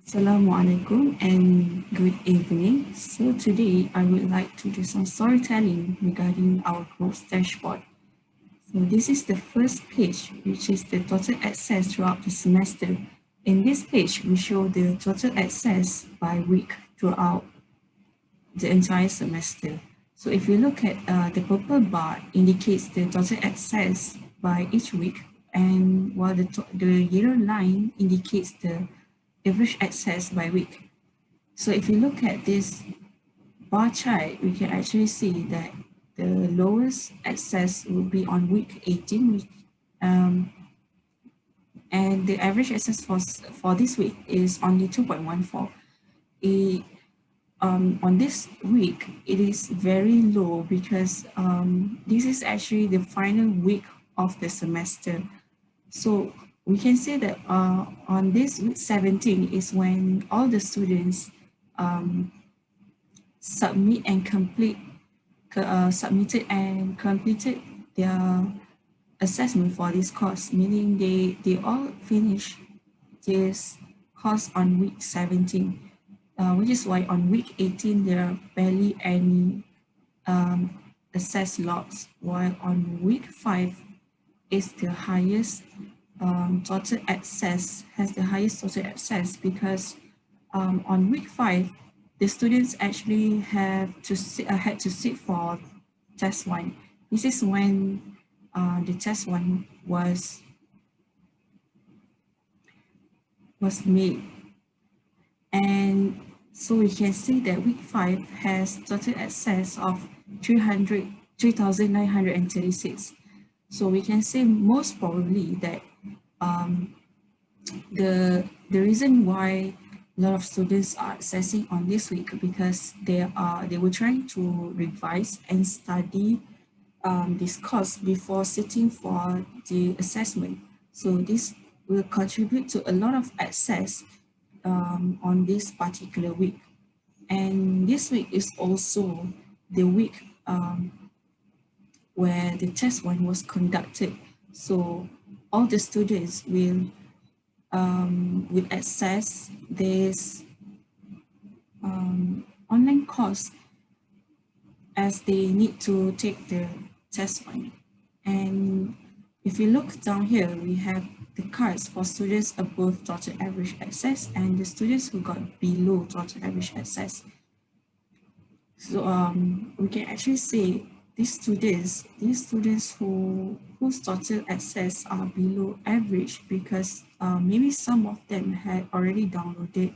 Assalamualaikum and good evening. So today I would like to do some storytelling regarding our growth dashboard. So this is the first page, which is the total access throughout the semester. In this page, we show the total access by week throughout the entire semester. So if you look at the purple bar indicates the total access by each week, and while the yellow line indicates the average access by week. So if you look at this bar chart, we can actually see that the lowest access will be on week 18, and the average access for this week is only 2.14. On this week, it is very low because this is actually the final week of the semester. So we can say that on this week 17 is when all the students submitted and completed their assessment for this course, meaning they all finish this course on week 17, which is why on week 18 there are barely any assess logs, while on week 5 is the highest total access, has the highest total access because on week 5, the students actually had to sit for test 1. This is when the test 1 was made. And so we can see that week 5 has total access of 3,936. So we can say most probably that the reason why a lot of students are accessing on this week because they were trying to revise and study this course before sitting for the assessment. So this will contribute to a lot of access on this particular week. And this week is also the week where the test 1 was conducted. So all the students will access this online course as they need to take the test 1. And if you look down here, we have the cards for students above total average access and the students who got below total average access. So we can actually say these students whose total access are below average because maybe some of them had already downloaded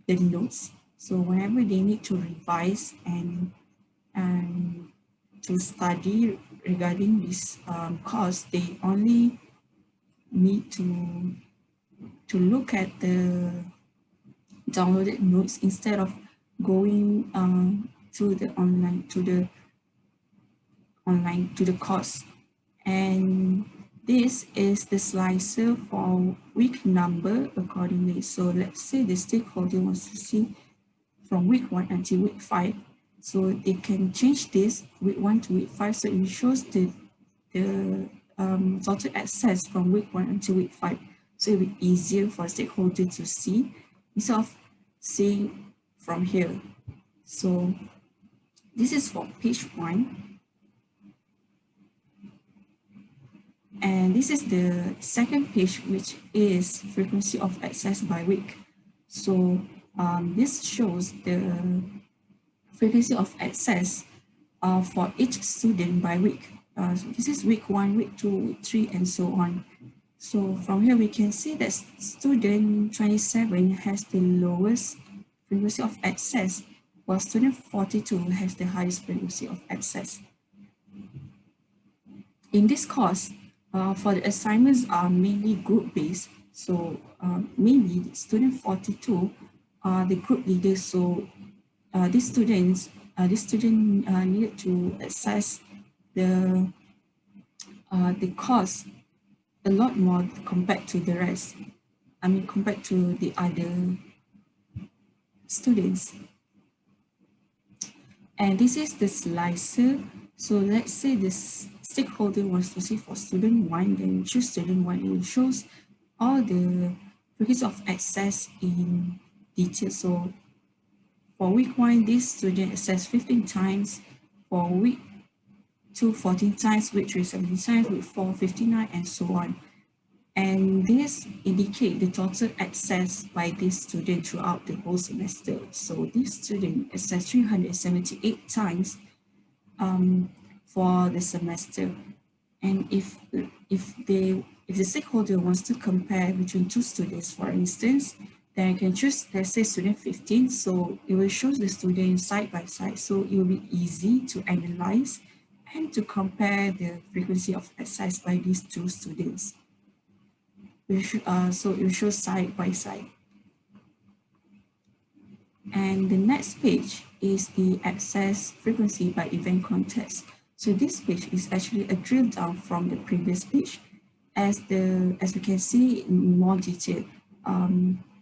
the notes. So whenever they need to revise and to study regarding this course, they only need to look at the downloaded notes instead of going to the course. And this is the slicer for week number accordingly. So let's say the stakeholder wants to see from week 1 until week 5. So they can change this week 1 to week 5. So it shows the total access from week 1 until week 5. So it'll be easier for stakeholder to see instead of seeing from here. So this is for page 1. And this is the second page, which is frequency of access by week. So this shows the frequency of access for each student by week. So this is week 1, week 2, week 3, and so on. So from here, we can see that student 27 has the lowest frequency of access, while student 42 has the highest frequency of access. In this course, for the assignments are mainly group-based. So mainly student 42 are the group leaders. So this student needed to access the course a lot more compared to the rest. I mean, compared to the other students. And this is the slicer. So let's say this stakeholder wants to see for student 1, then choose student 1. It shows all the frequency of access in detailed. So for week 1, this student assessed 15 times, for week 2, 14 times, week 3, 17 times, week 4, 59, and so on. And this indicate the total access by this student throughout the whole semester. So this student assessed 378 times for the semester. And if the stakeholder wants to compare between two students, for instance, then I can choose, let's say, student 15. So it will show the students side by side. So it will be easy to analyze and to compare the frequency of exercise by these two students. So it will show side by side. And the next page is the access frequency by event context. So this page is actually a drill down from the previous page. As we can see in more detail,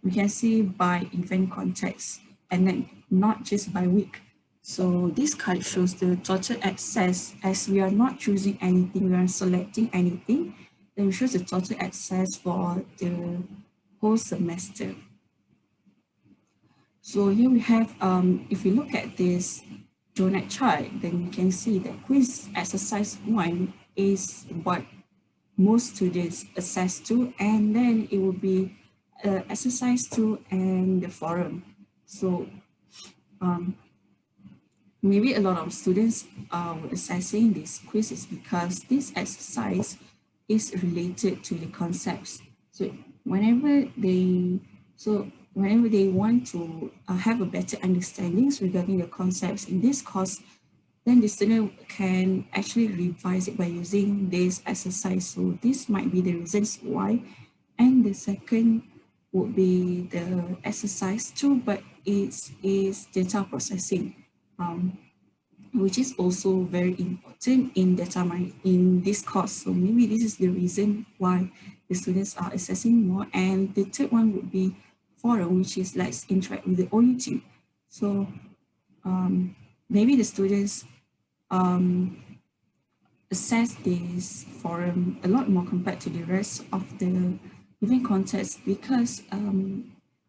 we can see by event context and then not just by week. So this card shows the total access. As we are not choosing anything, we are selecting anything, then it shows the total access for the whole semester. So here we have, if you look at this donut chart, then you can see that quiz exercise 1 is what most students access to, and then it will be exercise 2 and the forum. So maybe a lot of students are assessing these quizzes because this exercise is related to the concepts. So whenever they want to have a better understanding regarding the concepts in this course, then the student can actually revise it by using this exercise. So this might be the reasons why. And the second would be the exercise 2, but it is data processing, which is also very important in data mining in this course. So maybe this is the reason why the students are assessing more. And the third one would be forum, which is let's interact with the OUT. So maybe the students assess this forum a lot more compared to the rest of the event context because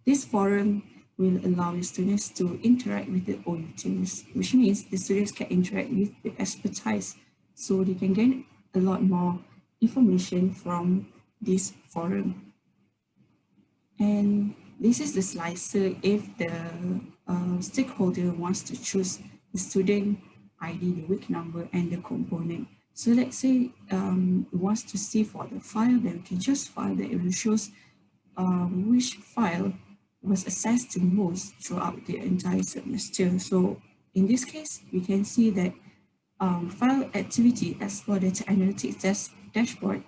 this forum will allow the students to interact with the OUTs, which means the students can interact with the expertise, so they can gain a lot more information from this forum. And this is the slicer if the stakeholder wants to choose the student ID, the week number, and the component. So let's say wants to see for the file, then we can choose file that it shows which file was accessed the most throughout the entire semester. So in this case, we can see that file activity as for data analytics dashboard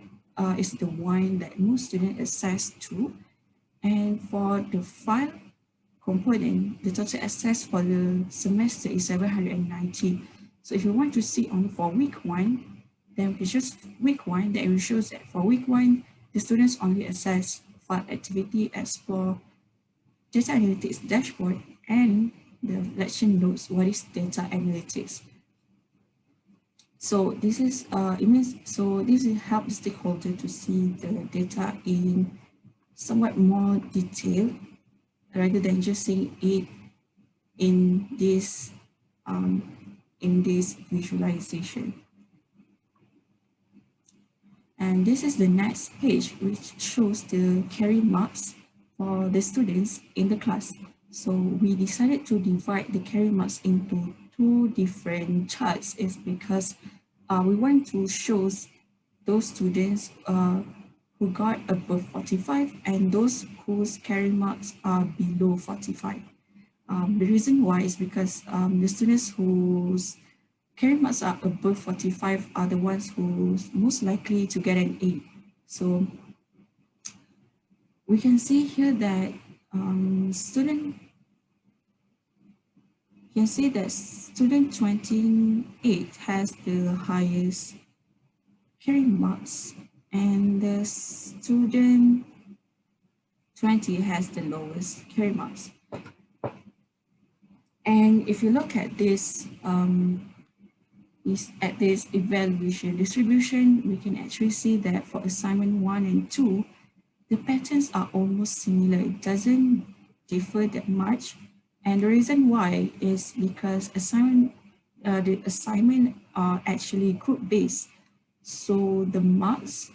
is the one that most students access to. And for the file component, the total access for the semester is 790. So if you want to see only for week 1, then we can choose week 1, then it will show that for week 1, the students only access file activity as for data analytics dashboard, and the lection notes what is data analytics. So this is this helps the stakeholder to see the data in somewhat more detail rather than just seeing it in this visualization. And this is the next page, which shows the carry marks for the students in the class. So we decided to divide the carry marks into 2 different charts is because we want to show those students who got above 45 and those whose carry marks are below 45. The reason why is because the students whose carry marks are above 45 are the ones who's most likely to get an A. So we can see here that student 28 has the highest carry marks and the student 20 has the lowest carry marks. And if you look at this evaluation distribution, we can actually see that for assignment 1 and 2, the patterns are almost similar. It doesn't differ that much. And the reason why is because the assignment are actually group-based. So the marks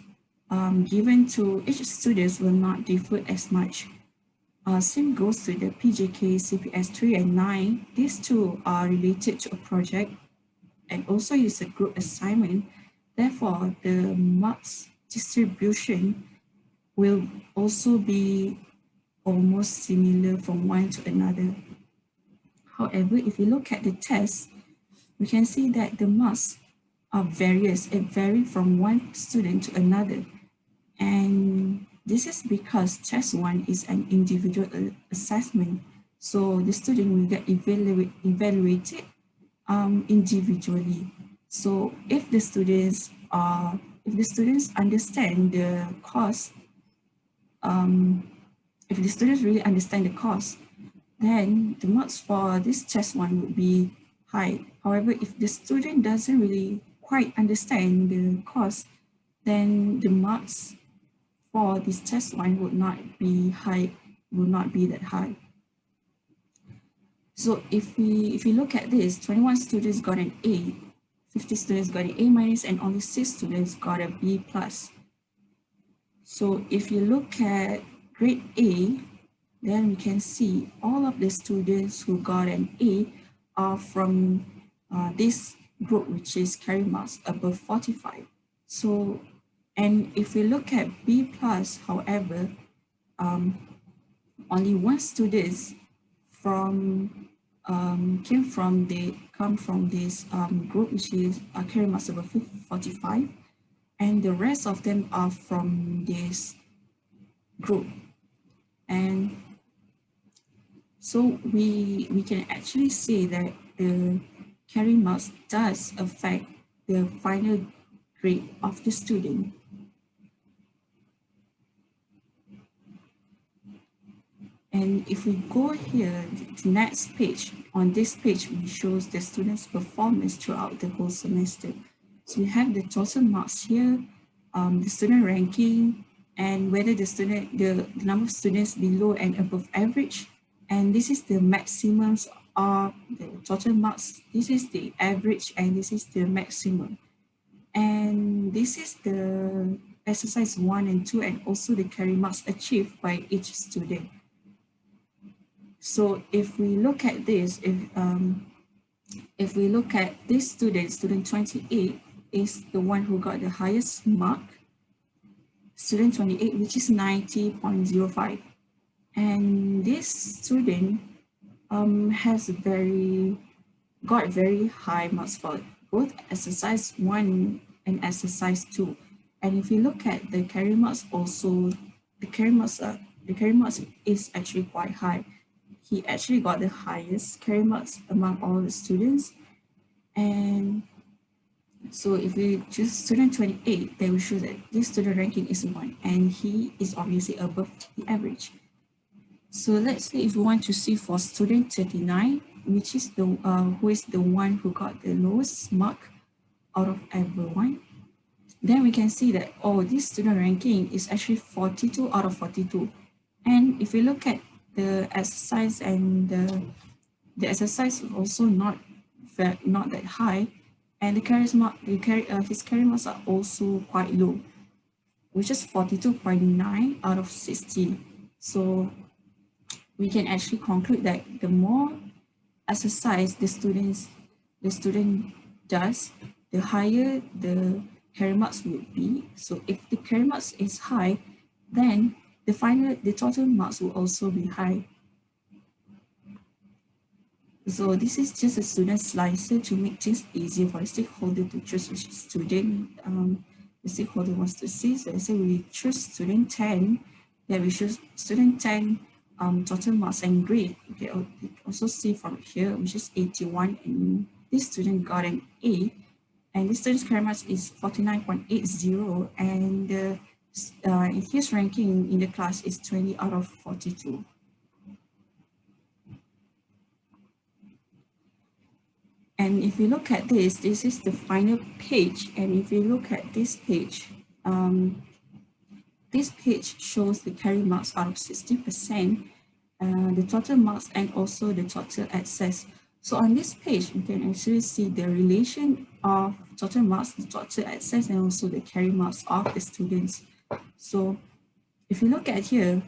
given to each student will not differ as much. Same goes to the PJK, CPS 3 and 9. These two are related to a project and also is a group assignment. Therefore, the marks distribution will also be almost similar from one to another. However, if you look at the test, we can see that the marks are various. It varies from one student to another. And this is because test one is an individual assessment. So the student will get evaluated individually. So if the students understand the course, if the students really understand the course, then the marks for this test one would be high. However, if the student doesn't really quite understand the course, then the marks for this test one would not be high, will not be that high. So if we look at this, 21 students got an A, 50 students got an A minus, and only 6 students got a B plus. So if you look at grade A, then we can see all of the students who got an A are from this group, which is carry marks above 45. So, and if we look at B plus, however, only one student from come from this group, which is carry marks above 45, and the rest of them are from this group. And so we can actually say that the carry marks does affect the final grade of the student. And if we go here, the next page, on this page, we shows the students' performance throughout the whole semester. So we have the total marks here, the student ranking, and whether the number of students below and above average. And this is the maximums of the total marks. This is the average, and this is the maximum. And this is the exercise 1 and 2, and also the carry marks achieved by each student. So if we look at this, if we look at this student 28 is the one who got the highest mark, student 28, which is 90.05. And this student has got very high marks for both exercise 1 and exercise 2. And if you look at the carry marks also, the carry marks is actually quite high. He actually got the highest carry marks among all the students. And so if we choose student 28, then we show that this student ranking is 1, and he is obviously above the average. So let's say if we want to see for student 39, which is the who is the one who got the lowest mark out of everyone, then we can see that, oh, this student ranking is actually 42 out of 42. And if we look at the exercise, and the exercise is also not that high, and his carry marks are also quite low, which is 42.9 out of 60. So we can actually conclude that the more exercise the student does, the higher the carry marks would be. So if the carry marks is high, then the total marks will also be high. So this is just a student slicer to make things easier for the stakeholder to choose which student the stakeholder wants to see. So let's say we choose student 10, then we choose student 10 total marks and grade. You can also see from here, which is 81, and this student got an A, and this student's carry marks is 49.80, and his ranking in the class is 20 out of 42. And if you look at this is the final page. And if you look at this page shows the carry marks out of 60%. the total marks and also the total access. So on this page, you can actually see the relation of total marks, the total access, and also the carry marks of the students. So if you look at here,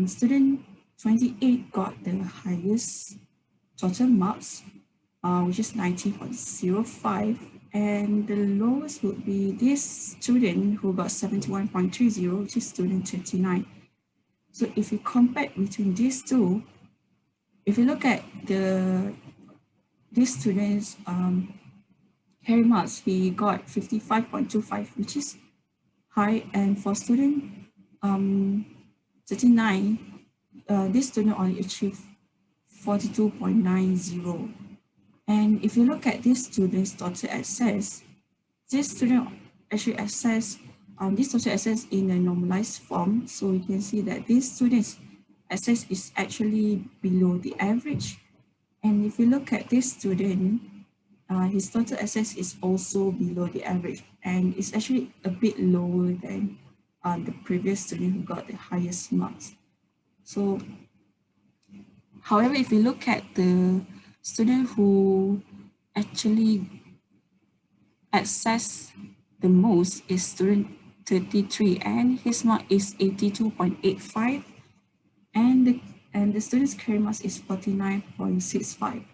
student 28 got the highest total marks, which is 90.05, and the lowest would be this student who got 71.30, which is student 29. So if you compare between these two, if you look at these students carry marks, he got 55.25, which is high, and for student 39, this student only achieved 42.90. And if you look at this student's total access, this student actually access this total access in a normalized form. So you can see that this student's access is actually below the average. And if you look at this student, his total access is also below the average, and it's actually a bit lower than the previous student who got the highest marks. So, however, if you look at the student who actually access the most is student 33, and his mark is 82.85, and the student's carry marks is 49.65.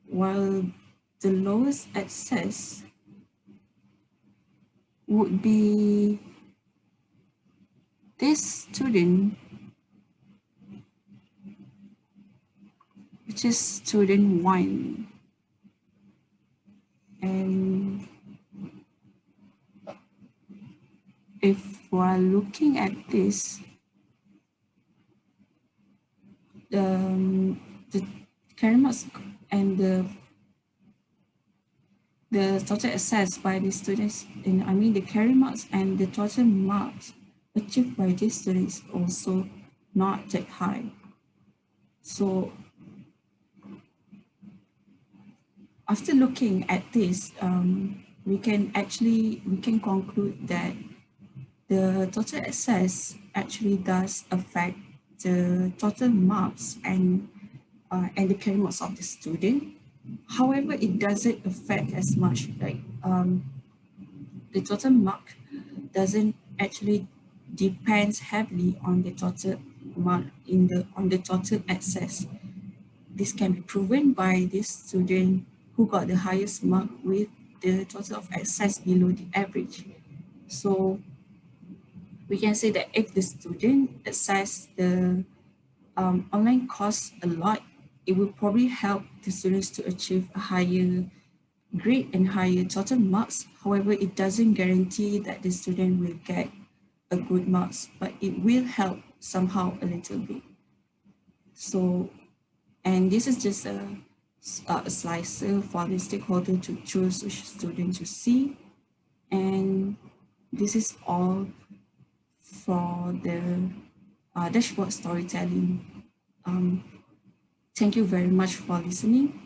While the lowest access would be this student, which is student 1. And if we're looking at this, the carry marks and the total access by the students, the carry marks and the total marks achieved by these students also not that high. So after looking at this, we can conclude that the total access actually does affect the total marks and the carry marks of the student. However, it doesn't affect as much, like the total mark doesn't actually depends heavily on the total mark on the total access. This can be proven by this student who got the highest mark with the total of access below the average. So we can say that if the student access the online course a lot, it will probably help the students to achieve a higher grade and higher total marks. However, it doesn't guarantee that the student will get a good marks, but it will help somehow a little bit. So, and this is just a slicer for the stakeholder to choose which student to see. And this is all for the dashboard storytelling. Thank you very much for listening.